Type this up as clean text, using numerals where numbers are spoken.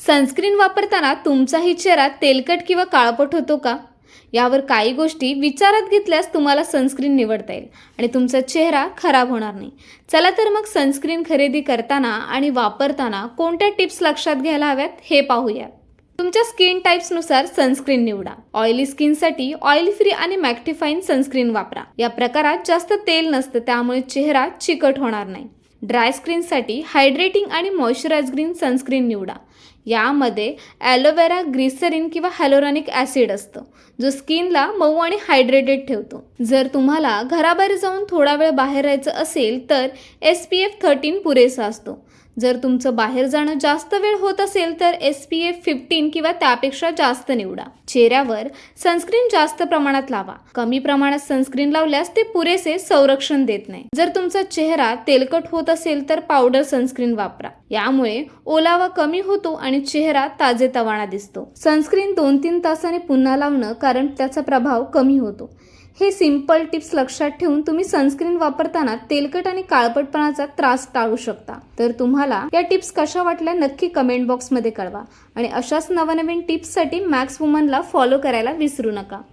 Sunscreen वापरताना तुमचाही चेहरा तेलकट किंवा काळपट होतो का? यावर काही गोष्टी विचारात घेतल्यास तुम्हाला सनस्क्रीन निवडता येईल आणि तुमचा चेहरा खराब होणार नाही. चला तर मग सनस्क्रीन खरेदी करताना आणि वापरताना कोणत्या टिप्स लक्षात घ्यायला हव्यात हे पाहूया. तुमच्या स्किन टाइप्सनुसार सनस्क्रीन निवडा. ऑइली स्किनसाठी ऑइल फ्री आणि मॅक्टिफाईंग सनस्क्रीन वापरा. या प्रकारात जास्त तेल नसतं, त्यामुळे चेहरा चिकट होणार नाही. ड्राय स्किनसाठी हायड्रेटिंग आणि मॉइश्चरायझिंग सनस्क्रीन निवडा. यामध्ये ॲलोवेरा, ग्लिसरीन किंवा हॅलोरॉनिक ॲसिड असतं, जो स्किनला मऊ आणि हायड्रेटेड ठेवतो. जर तुम्हाला घराबाहेर जाऊन थोडा वेळ बाहेर राहायचं असेल तर SPF 13 पुरेसा असतो. जर तुमचं बाहेर जाणं जास्त वेळ होत असेल तर SPF 15 किंवा त्यापेक्षा जास्त निवडा. चेहऱ्यावर सनस्क्रीन जास्त प्रमाणात लावा. कमी प्रमाणात सनस्क्रीन लावल्यास ते पुरेसे संरक्षण देत नाही. जर तुमचा चेहरा तेलकट होत असेल तर पावडर सनस्क्रीन वापरा. यामुळे ओलावा कमी होतो आणि चेहरा ताजेतवाना दिसतो. सनस्क्रीन 2-3 तासाने पुन्हा लावणं, कारण त्याचा प्रभाव कमी होतो. हे सिंपल टिप्स लक्षात ठेवून तुम्ही सनस्क्रीन वापरताना तेलकट आणि काळपटपणाचा त्रास टाळू शकता. तर तुम्हाला या टिप्स कशा वाटल्या नक्की कमेंट बॉक्समध्ये कळवा आणि अशाच नवनवीन टिप्ससाठी मॅक्स वुमनला फॉलो करायला विसरू नका.